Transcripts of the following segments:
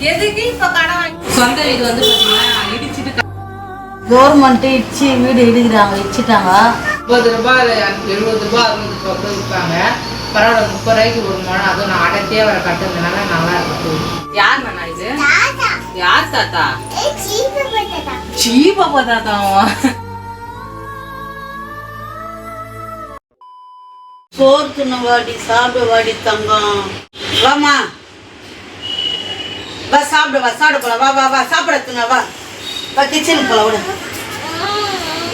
எதுக்கு இப்ப கடன் சொந்த வீடு வந்து பாத்தீங்கன்னா இடிச்சிட்டு கவர்மெண்ட் இடிச்சு வீடு இடிக்கிறாங்க இடிச்சிட்டாங்க. 50 ரூபாய் 70 ரூபாய் 60 ரூபாய் விற்பாங்க. பரவாயில்ல 30 ரூபாய்க்கு ஒரு மழை. அதுவும் நான் அடர்த்தியா வர கட்டுறதுனால நல்லா இருக்கு. யார் நானா இது? யார் தாத்தா? சீப்பா தாத்தாவா? சோர்த்துன வாடி சாப்பிட வாடி தங்கம். வாமா வா சாப்பிட வா சாப்பிட போலாம். வா வா வா சாப்பிடத்துங்க வா வா கிச்சனுக்கு போலாம் விட.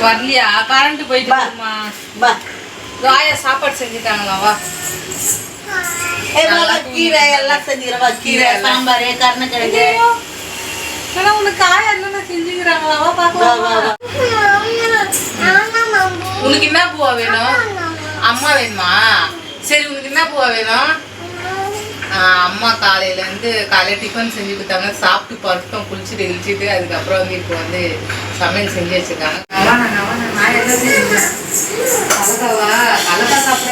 வரலையா? கரண்ட் போயிட்டு வா காயா சாப்பாடு செஞ்சுட்டாங்களா? வா கீரை எல்லாம் செஞ்சுக்கிறவா. கீரை சாம்பார் கருணக்கிழங்கு உனக்கு காயா என்ன செஞ்சுக்கிறாங்களா? வா பாக்கலாம். உனக்கு என்ன பூவா வேணும்? அம்மா வேணுமா? சரி உனக்கு என்ன பூவா வேணும்? அம்மா காலையில டிஃபன் செஞ்சு கொடுத்தாங்க. சாப்பிட்டு பருத்தம் குளிச்சுட்டு இழிச்சிட்டு அதுக்கப்புறம் வந்து இப்போ வந்து சமையல் செஞ்சு வச்சிருக்காங்க. நான் என்ன செஞ்சேன்? கலக்கா சாப்பிட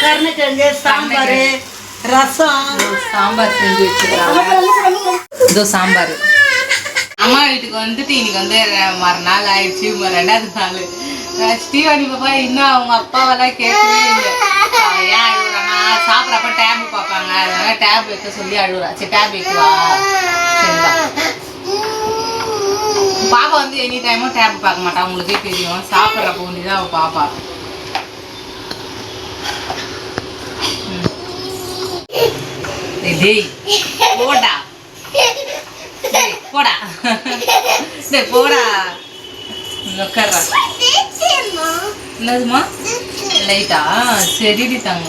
கருணக்கிழங்கு சாம்பார் ரசம் சாம்பார் செஞ்சு வச்சிருக்காங்க. இதோ சாம்பார். அம்மா வீட்டுக்கு வந்துட்டு இன்னைக்கு வந்து மறுநாள் ஆயிடுச்சு. 2வது நாள். ஸ்ரீவாணி பாப்பா இன்னும் அவங்க அப்பாவெல்லாம் கேட்கவே இல்லை. ஏன் அழுகுறானா? சாப்பிட்றப்ப டேப் பார்ப்பாங்க. அதனால டேப் வைக்க சொல்லி அழுகுறா. சரி டேப் வைக்குவா. சரிதான். பாப்பா வந்து எனி டைமும் டேப் பார்க்க மாட்டான். உங்களுக்கே தெரியும். சாப்பிட்றப்ப ஒண்டிதான் அவள் பாப்பா. டேய் போடா போடா டேய் போடா. உட்கார்றா. என்னதுமா லைட்டா? சரிடி தாங்க.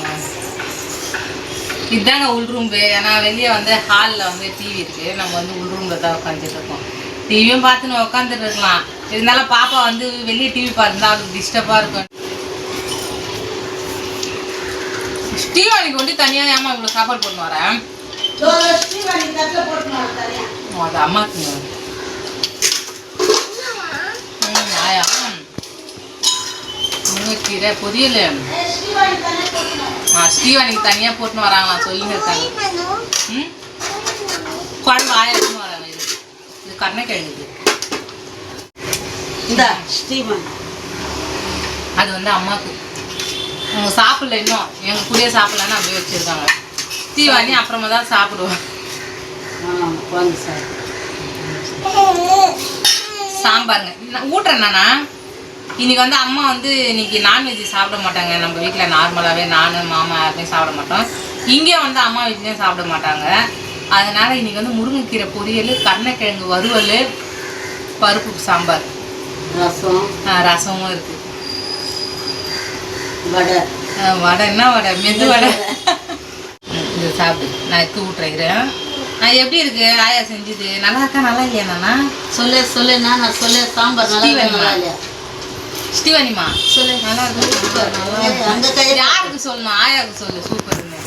இதுதாங்க உள் ரூம். ஏன்னா வெளியே வந்து ஹாலில் வந்து டிவி இருக்கு. நம்ம வந்து உள் ரூமில் தான் உட்காந்துட்டு இருக்கோம். டிவியும் பார்த்துன்னு உட்காந்துட்டு இருக்கலாம். இருந்தாலும் பாப்பா வந்து வெளியே டிவி பார்த்துருந்தா அவளுக்கு டிஸ்டர்பாக இருக்கும். ஸ்ரீவாணிக்கு வந்து தனியாக ஏமா இவ்வளோ சாப்பாடு போட்டு வரேன். அது அம்மாக்கு ஆயா முருங்கைக்கீரை பொரியல். ஸ்ரீவாணிக்கு தனியாக போட்டுன்னு வராங்களா சொல்லின்னு இருக்காங்க. குழம்பு ஆயா எடுத்துன்னு வராங்க. இது கருணக்கிழங்கு. அது வந்து அம்மாவுக்கு. அவங்க சாப்பிடல இன்னும். எங்கள் கூடயே சாப்பிடலான்னு அப்படியே வச்சுருக்காங்க. ஸ்ரீவாணி அப்புறமா தான் சாப்பிடுவோம். சாம்பாருங்க ஊட்டுறேன் நானா. இன்னைக்கு வந்து அம்மா வந்து இன்னைக்கு நான்வெஜ் சாப்பிட மாட்டாங்க. நம்ம வீட்டில் நார்மலாகவே நான் மாமா யாருமே சாப்பிட மாட்டோம். இங்கேயும் வந்து அம்மா வீட்லேயும் சாப்பிட மாட்டாங்க. அதனால் இன்னைக்கு வந்து முருங்கைக்கீரை பொரியல், கருணக்கிழங்கு வறுவல், பருப்பு சாம்பார், ரசமும் இருக்குது. வடை என்ன வடை? மெது வடை. இது சாப்பிடு. நான் எடுத்து ஊட்டுறேன். எப்படி இருக்கு ஆயா செஞ்சது? நல்லா இருக்கா நல்லா இல்லையா? நானா சொல்லு நான் சாம்பார் நல்லா இல்லையா? ஸ்ரீவாணிமா சொல்லு. நல்லா இருக்கு. யாருக்கு சொல்லணும்? ஆயாவுக்கு சொல்லு. சூப்பர்னு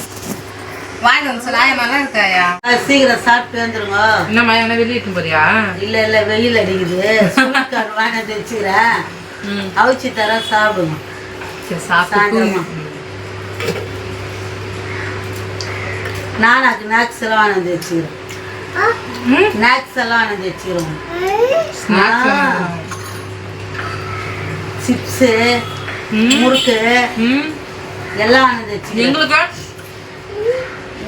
வாங்கி வந்து சொல்லு. ஆயா நல்லா இருக்கு ஆயா. சீக்கிரம் சாப்பிட்டு வந்துருங்க. என்னம்மா என்ன வெளியே இட்டு போறியா? இல்ல வெயில் அடிக்குது. வாங்கி வச்சுக்கிறேன். அவிச்சு தர சாப்பிடுங்க. சாயந்தரமா நானாக்கு நாக்ஸ் எல்லாம் வாங்கி வச்சுக்கிறேன். நாக்ஸ் எல்லாம் வாங்கி வச்சுக்கிறோம். சிப்ஸு முறுக்கு எல்லாம் வாங்கி வச்சுக்கிறேன்.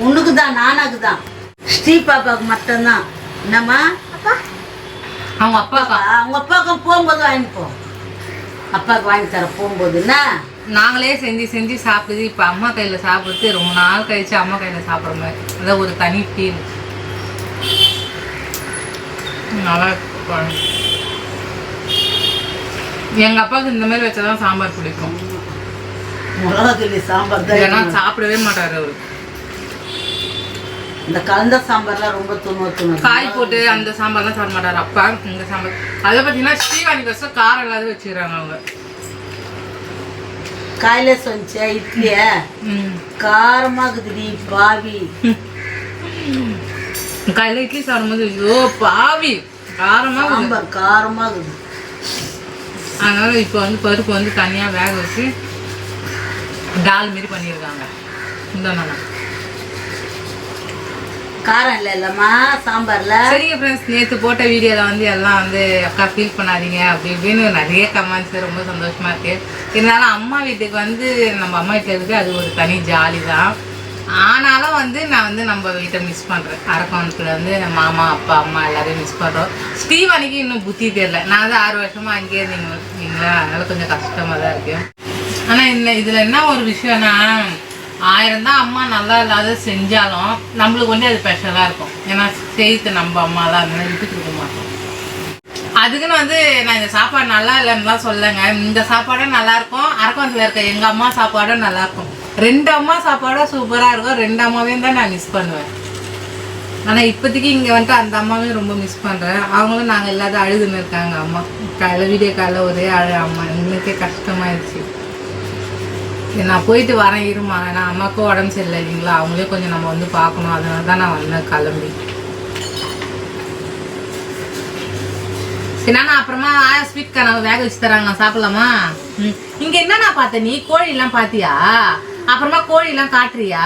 உனக்கு தான் நானாக்கு தான். ஸ்ரீ பாப்பாவுக்கு மட்டும்தான். என்னம்மா அவங்க அப்பாவுக்கும் போகும்போது வாங்கி போ. அப்பாவுக்கு வாங்கி தர போகும்போது என்ன நாங்களே செஞ்சு சாப்பிடுது. இப்போ அம்மா கையில் சாப்பிடுறது ரொம்ப நாள் கழிச்சு அம்மா கையில் சாப்பிட்ற மாதிரி. அதான் ஒரு தனி ஃபீல். நல்லா எங்கள் அப்பாவுக்கு இந்த மாதிரி வச்சாதான் சாம்பார் பிடிக்கும். மிளகாத்தூளி சாம்பார் தான். ஏன்னா சாப்பிடவே மாட்டார் அவர். இந்த கலந்த சாம்பார்லாம் ரொம்ப துணு காய் போட்டு அந்த சாம்பார்லாம் சாப்பிட மாட்டார் அப்பா. இந்த சாம்பார் அதை பார்த்தீங்கன்னா ஸ்ரீவாணி வருஷம் காரம் இல்லாத வச்சுக்கிறாங்க அவங்க. காயில சொன்னிச்ச இட்லிய காரமாக்குதுடி பாவி. காலையில் இட்லி சாப்பிடும்போது ஐயோ பாவி காரமாக சாம்பார் காரமாக இருக்குது. அதனால் இப்போ வந்து பருப்பு வந்து தனியாக வேக வச்சு டால் மாரி பண்ணியிருக்காங்க. இந்த நாள் காரம் இல்லை இல்லைம்மா சாம்பாரில். சரிங்க ஃப்ரெண்ட்ஸ், நேற்று போட்ட வீடியோவில் வந்து எல்லாம் வந்து அக்கா ஃபீல் பண்ணாதீங்க அப்படி இப்படின்னு நிறைய கமெண்ட்ஸ், ரொம்ப சந்தோஷமாக இருக்குது. இருந்தாலும் அம்மா வீட்டுக்கு வந்து நம்ம அம்மா வீட்டில் இருக்குது, அது ஒரு தனி ஜாலி தான். ஆனாலும் வந்து நான் வந்து நம்ம வீட்டை மிஸ் பண்ணுறேன். அரக்கோணத்தில் வந்து மாமா அப்பா அம்மா எல்லாரையும் மிஸ் பண்ணுறோம். ஸ்ரீவாணிக்கு இன்னும் புத்தி தெரியல. நான் வந்து 6 வருஷமாக அங்கேயே இருந்தீங்களா, அதனால் கொஞ்சம் கஷ்டமாக தான் இருக்குது. ஆனால் இதில் என்ன ஒரு விஷயம்னா, 1000 தான் அம்மா நல்லா இல்லாத செஞ்சாலும் நம்மளுக்கு வந்து அது ஸ்பெஷலாக இருக்கும். ஏன்னா செய்து நம்ம அம்மா தான் அதனால விட்டுட்டு இருக்க மாட்டோம். அதுக்குன்னு வந்து நான் இந்த சாப்பாடு நல்லா இல்லைன்னுலாம் சொல்லுங்க. இந்த சாப்பாடும் நல்லாயிருக்கும், அரக்கோணத்தில் இருக்க எங்கள் அம்மா சாப்பாடும் நல்லாயிருக்கும். 2 அம்மா சாப்பாடும் சூப்பராக இருக்கும். 2 அம்மாவையும் தான் நான் மிஸ் பண்ணுவேன். ஆனால் இப்போதைக்கு இங்கே வந்துட்டு அந்த அம்மாவையும் ரொம்ப மிஸ் பண்ணுறேன். அவங்களும் நாங்கள் எல்லாத்தையும் அழுதுன்னு இருக்காங்க. அம்மா காலையில் வீடியோ காலையில் ஒரே அம்மா எங்களுக்கே கஷ்டமாயிடுச்சு. நான் போயிட்டு வரேன் இருமா, ஏன்னா அம்மாவுக்கும் உடம்பு சரியில்லை இல்லைங்களா, அவங்களே கொஞ்சம் நம்ம வந்து பார்க்கணும். அதனால தான் நான் வந்தேன் கிளம்பி. சரி, நான் அப்புறமா ஸ்வீட் கார்ன் வேக வச்சு தராங்க, நான் சாப்பிடலாமா? இங்கே என்னன்னா பார்த்த நீ கோழிலாம் பார்த்தியா? அப்புறமா கோழிலாம் காட்டுறியா?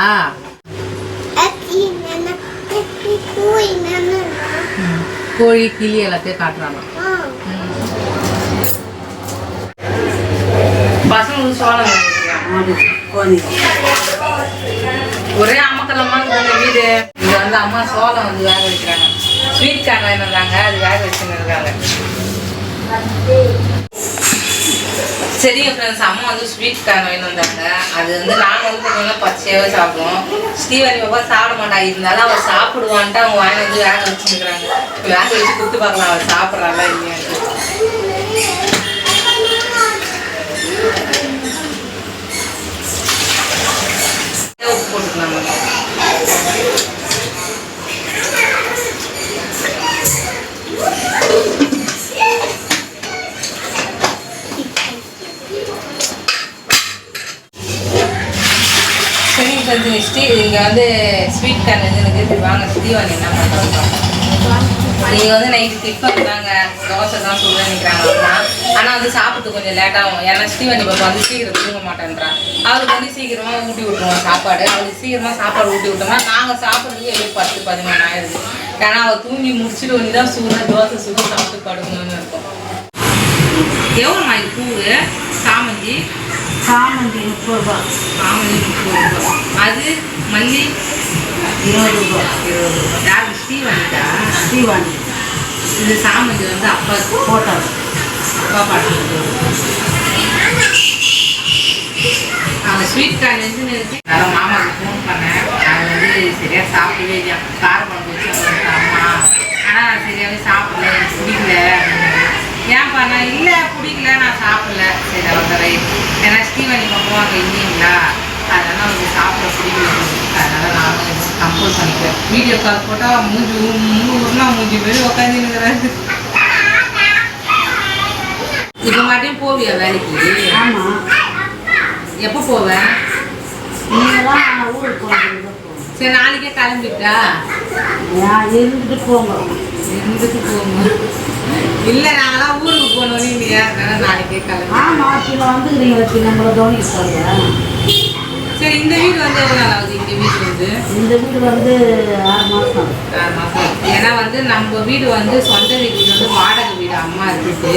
கோழி கிளி எல்லாத்தையும் காட்டுறாங்க. பசங்களுக்கு சோளம் ஒரே அம்மக்கலமா இருக்குது வீடு. இங்க வந்து அம்மா சோளம் வந்து வேக வைக்கிறாங்க. ஸ்வீட் கார்ன் வாங்கி வந்தாங்க, அது வேக வச்சுன்னு இருக்காங்க. சரிங்க ஃப்ரெண்ட்ஸ், அம்மா வந்து ஸ்வீட் கார்ன் வாங்கி வந்தாங்க. அது வந்து நாங்கள் வந்து கொஞ்சம் பச்சையாகவே சாப்பிடுவோம். ஸ்ரீவாணி பாப்பா சாப்பிட மாட்டாங்க, இருந்தாலும் அவள் சாப்பிடுவான்ட்டு அவங்க வாங்கி வந்து வேக வச்சுருக்குறாங்க. வேக வச்சு கொடுத்து பார்க்கலாம் அவள் சாப்பிட்றாளா இல்லையான்ட்டு. போட்டுக்கலாம். சரிங்க ஃப்ரெண்ட்ஸ், நெக்ஸ்ட்டு இங்கே வந்து ஸ்வீட் கார்ன் வந்து எனக்கு வாங்க. ஸ்ரீவாணி என்ன பண்ணுறாங்க, நீங்கள் வந்து நைட்டு டிஃபன் தாங்க, தோசை தான் சொல்ல நினைக்கிறாங்க அம்மா. ஆனால் வந்து சாப்பிட்டு கொஞ்சம் லேட்டாகும். ஏன்னா ஸ்ரீவாணி பாப்பா வந்து சீக்கிரம் தூங்க மாட்டேன்றான். அவளுக்கு வந்து சீக்கிரமாக ஊட்டி விட்டுருவோம் சாப்பாடு. அவளுக்கு சீக்கிரமாக சாப்பாடு ஊட்டி விட்டோம்னா நாங்கள் சாப்பிட்றதுக்கு எப்படி 10-11 ஆயிடுது. ஏன்னா அவள் தூங்கி முடிச்சுட்டு வந்து தான் சூடாக தோசை சுட்டு சாப்பிட்டு படுக்கணும்னு இருக்கும். எவ்வளோம்மா இது பூவு? சாமந்தி 30 ரூபா. சாமந்தி 30 ரூபா. அது மல்லி 20 ரூபா. யாருக்கு? ஸ்ரீவாணிக்கா? ஸ்ரீவாணி. இது சாமந்தி வந்து அப்பா போட்டோம், அப்பா பாட்டு. அவங்க ஸ்வீட் கார்ன் வந்து நான் மாமாவுக்கு ஃபோன் பண்ணேன். அது வந்து சரியாக சாப்பிடவே இல்லையா, காரக்குழம்பு வச்சு அம்மா. ஆனால் சரியாகவே சாப்பிடல, எனக்கு பிடிக்கல. ஏன் பண்ண இல்லை பிடிக்கல, நான் சாப்பிடல. சரி அவரை ஏன்னா ஸ்ரீவாணி பாப்பா அங்கே இல்லைங்களா, அதனால் அவங்களுக்கு சாப்பிட பிடிக்கல. அதனால் நானும் கம்பல் பண்ணிக்கிறேன். வீடியோ கால் போட்டால் மூஞ்சி பேர் உட்காந்துருக்கிறாரு. இப்போ மாட்டையும் போவியா வேலைக்கு? ஆமாம். எப்போ போவேன்? நீங்களாம் ஊருக்கு போகிறீங்க. சரி, நாளைக்கே கிளம்பிட்டா இருந்துட்டு போங்க. இல்லை நாங்களாம் ஊருக்கு போகணும் இல்லையா, அதனால் நாளைக்கே கிளம்பி. ஆமாம், சில வந்துக்கிறீங்க, நம்மளை கவனிக்க. சரி, இந்த வீடு வந்து எவ்வளோ நாள் ஆகுது? இந்த வீடு வந்து 6 மாதம். 6 மாதம். ஏன்னா வந்து நம்ம வீடு வந்து சொந்த வீடு வந்து வாடகை வீடு அம்மா இருக்குது.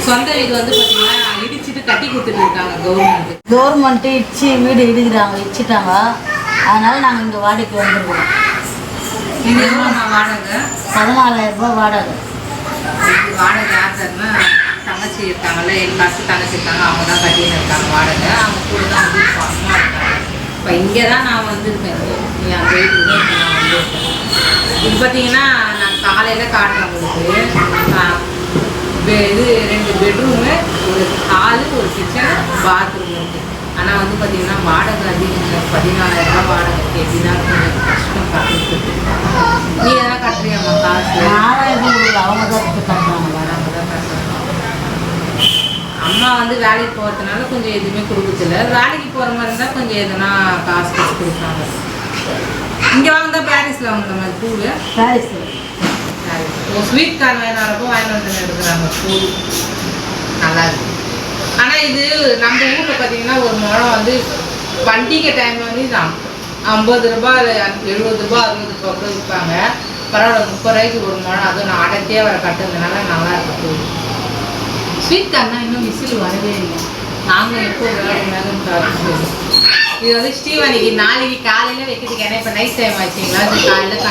சொந்த வீடு வந்து பார்த்தீங்கன்னா இடிச்சிட்டு கட்டி கொடுத்துட்டு இருக்காங்க கவர்மெண்ட்டு வீடு இடிச்சிட்டாங்க. அதனால் நாங்கள் இங்கே வாடகைக்கு வந்துருக்கோம். இது எவ்வளோம்மா வாடகை? 14,000 ரூபா வாடகை. வாடகை யார் தருன்னா தங்கச்சி இருக்காங்கல்ல, என் காசு தங்கச்சி இருக்காங்க, அவங்க தான் கட்டின்னு இருக்காங்க வாடகை. அவங்க கூட தான் வந்து இப்போ அம்மா இருக்காங்க. இப்போ இங்கே தான் நான் வந்துருக்கேன், என் வீட்டுக்கு தான் நான் வந்துருக்கேன். இது பார்த்தீங்கன்னா நான் காலையில் காட்டுறேன் உங்களுக்கு. இது 2 பெட்ரூமு, ஒரு ஹாலு, ஒரு கிச்சன், பாத்ரூம் இருக்குது. ஆனால் வந்து பார்த்தீங்கன்னா வாடகை அதிகம். 14,000 ரூபா வாடகை எப்படி தான் கொஞ்சம் கஷ்டம் கட்டுறது. நீ எதனா கட்டுறியாம்மா காசு? அவங்க தான் கட்டுறாங்க. அம்மா வந்து வேலைக்கு போகிறதுனால கொஞ்சம் எதுவுமே கொடுக்குறதில்ல. வேலைக்கு போகிற மாதிரி இருந்தால் கொஞ்சம் எதுனா காசு கொடுக்குறாங்க. இங்கே வாங்க தான் பாரிஸில் வாங்குற மாதிரி பூவு. பாரிஸில் பாரிஸ் ஸ்வீட் கார்ன் வேணாரப்போ வாங்கி வந்து எடுக்கிறாங்க கூழ் நல்லா இருக்கு. ஆனால் இது நம்ம ஊரில் பார்த்தீங்கன்னா ஒரு முழம் வந்து பண்டிகை டைம் வந்து இது 50 ரூபா 70 ரூபா 60 ரூபா கூட விற்பாங்க. பரவாயில்ல 30 ரூபாய்க்கு ஒரு முழம், அதுவும் நான் அடர்த்தியாக வர கட்டுறதுனால நல்லா இருக்கு கூழ். ஸ்வீட் கார்னா இன்னும் விசில் வரவே இல்லை. நாங்கள் எப்போ வேகன்னு பார்த்து இது வந்து ஸ்ரீவாணிக்கு நாளைக்கு காலையில் வைக்கிறதுக்கு. ஏன்னா இப்போ நைட் டைம் ஆச்சுங்களா, அது காலையில்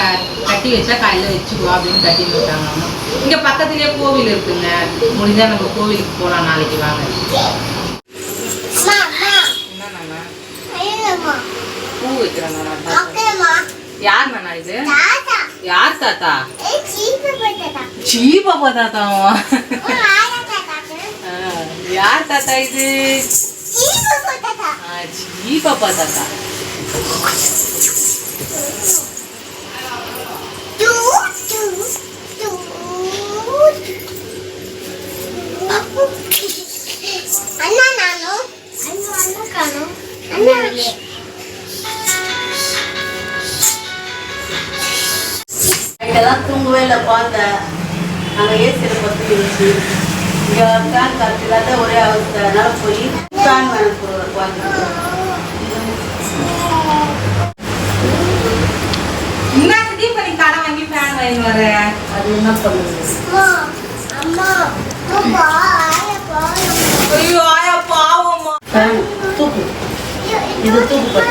கட்டி வச்சா காலையில் வச்சுக்குவா அப்படின்னு கட்டி விட்டாங்க அம்மா. இங்கே பக்கத்துலேயே கோவில் இருக்குங்க, முடிஞ்சால் நம்ம கோவிலுக்கு போகலாம் நாளைக்கு வாங்க. என்னண்ணா பூ வைக்கிறேண்ணா. யார் நானா இது? யார் தாத்தா? சீபாப்பா தாத்தாவா? யார் தாத்தா இது? சீபாப்பா தாத்தா. இதெல்லாம் தூங்கவே இல்லை பார்த்தேன். அங்கே ஏசியில் பற்றி இருந்துச்சு. இங்கே ஃபேன் காற்று இல்லாத ஒரே அவஸ்தை. அதனால போய் ஃபேன் வேணும் பார்த்துருக்கோம். இன்னும் இப்போ நீ கடை வாங்கி ஃபேன் வாங்கி வர, அது என்ன பண்ணுது? ஐயோ ஆயா பாவம்மா. ஃபேன் தூக்கு, இது தூக்கு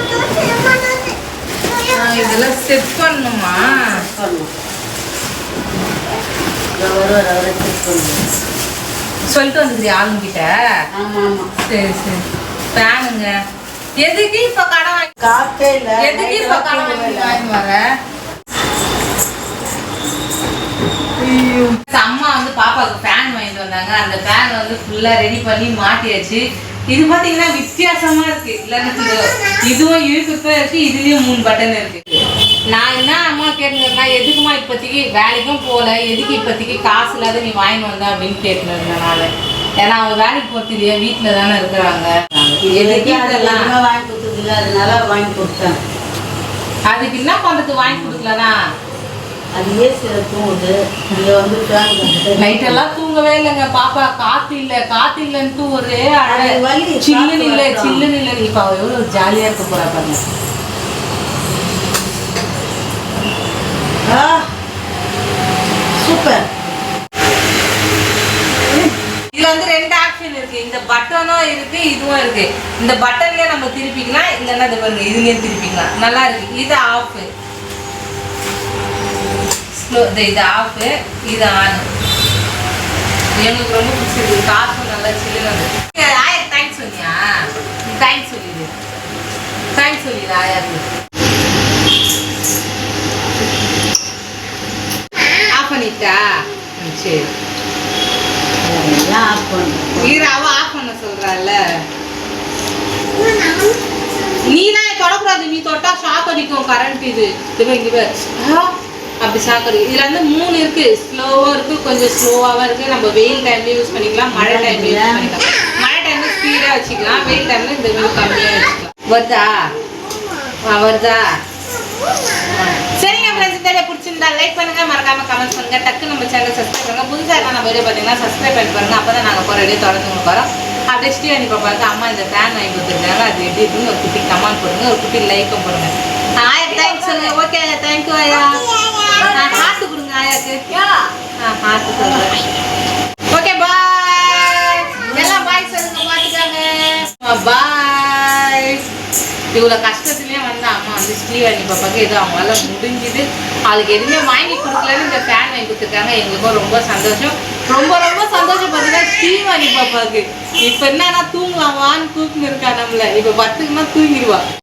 இதெல்லாம் செட் பண்ணணுமா? பண்ணணும். வருவார் அவரை செக் பண்ணுவோம். சொல்லிட்டு வந்துருக்கிறியா ஆளுங்கிட்ட? ஆமாம் ஆமாம். சரி சரி. ஃபேனுங்க எதுக்கு இப்போ கடை வாங்கி? காற்றே இல்லை. எதுக்கு இப்போ கடை வாங்கி வர? அம்மா வந்து பாப்பாவுக்கு ஃபேன் வாங்கிட்டு வந்தாங்க. அந்த ஃபேன் வந்து ஃபுல்லாக ரெடி பண்ணி மாட்டியாச்சு. இது பார்த்தீங்கன்னா வித்தியாசமா இருக்கு. இல்லைன்னு இதுவும் இழுப்புக்கும் இருக்கு, இதுலயும் 3 பட்டன் இருக்கு. நான் என்ன அம்மா கேட்டுருந்தேன்னா, எதுக்குமா இப்போதைக்கு வேலைக்கும் போகல, எதுக்கு இப்போதைக்கு காசு இல்லாத நீ வாங்கிட்டு வந்த அப்படின்னு கேட்டுருந்தேனால. ஏன்னா அவங்க வேலைக்கு போகிறது இல்லையா, வீட்டில் தானே இருக்கிறாங்க. எதுக்கு இதெல்லாம் வாங்கி கொடுத்ததில்ல, அதனால வாங்கி கொடுத்தேன். அதுக்கு என்ன பண்ணுறது வாங்கி கொடுக்கலனா? அது ஏசியில் தூங்குது. இங்கே வந்து நைட்டெல்லாம் தூங்கவே இல்லைங்க பாப்பா. காற்று இல்லைன்ட்டு ஒரே வலி. சில்லுன்னு இல்லை. இப்போ அவள் எவ்வளோ ஜாலியாக இருக்க போறா பாருங்க. சூப்பர். இதுல வந்து 2 ஆப்ஷன் இருக்கு. இந்த பட்டனும் இருக்கு, இதுவும் இருக்கு. இந்த பட்டன்லயே நம்ம திருப்பிக்கலாம், இல்லைன்னா இது பாருங்க இதுலயே திருப்பிக்கலாம். நல்லா இருக்கு. இது ஆஃப், இது ஆஃப், இது ஆன். எங்களுக்கு ரொம்ப பிடிச்சிருக்கு. காசும் நல்லா சில்லுன்னு. ஆயா தேங்க்ஸ் சொன்னியா? தேங்க்ஸ் சொல்லிடு. தேங்க்ஸ் சொல்லிடு ஆயாக்கு. ஆஃப் பண்ணிட்டா? சரி. ஆஃப் பண்ணு. அவ ஆஃப் பண்ண சொல்றாள். நீலாம் தொடக்கூடாது. நீ தொட்டா ஷாக் அடிக்கும் கரண்ட். இது இங்க அப்படி ஷாக் அடிக்கும். இதுல வந்து 3 இருக்கு. ஸ்லோவா இருக்கு, கொஞ்சம் ஸ்லோவாவா இருக்கு. நம்ம வெயில் டைம்ல யூஸ் பண்ணிக்கலாம், மழை டைம்ல யூஸ் பண்ணிக்கலாம். மழை டைம்ல ஸ்பீடா வச்சுக்கலாம், வெயில் டைம்ல இந்த மாதிரி கம்மியா வச்சுக்கலாம். வருதா? சரிங்க ஃப்ரெண்ட்ஸ், இந்த வீடியோ பிடிச்சிருந்தா லைக் பண்ணுங்க, மறக்காம கமெண்ட் பண்ணுங்க. டக்கு நம்ம சேனல் சப்ஸ்கிரைப் பண்ணுங்க. புதுசாக இருக்கா நம்ம வீடியோ பார்த்தீங்கன்னா சப்ஸ்கிரைப் பண்ணி பாருங்க. அப்போ தான் நாங்கள் போகிற வீடியோ தொடர்ந்து உங்களுக்கு வரோம். அப்படியே ஸ்ரீவாணி பாப்பாவுக்கு அம்மா இந்த ஃபேன் வாங்கி கொடுத்துருக்காங்க. அது எப்படி இருக்குன்னு ஒரு குட்டி கமெண்ட் போடுங்க, ஒரு குட்டி லைக்கும் போடுங்க. ஆயா தேங்க்ஸ் சொல்லுங்க. ஓகே தேங்க்யூ ஆயா. ஹார்ட் கொடுங்க ஆயாக்கு. ஹார்ட் சொல்றேன். Okay bye. எல்லாம் பாய் சொல்லுங்க, பார்த்துக்காங்க. பாய். இவ்வளோ கஷ்டத்துலேயே வந்து அம்மா வந்து ஸ்ரீவாணி பாப்பாவுக்கு ஏதோ அவங்களால முடிஞ்சுது. அதுக்கு எதுவுமே வாங்கி கொடுக்கலன்னு இந்த ஃபேன் வாங்கி கொடுத்துருக்காங்க. எங்களுக்கும் ரொம்ப சந்தோஷம். ரொம்ப சந்தோஷம் பார்த்தீங்கன்னா ஸ்ரீவாணி பாப்பாவுக்கு. இப்போ என்னன்னா தூங்கலாமான்னு கூப்பிட்டு இருக்கா நம்மள. இப்போ 10க்குன்னா தூங்கிடுவா.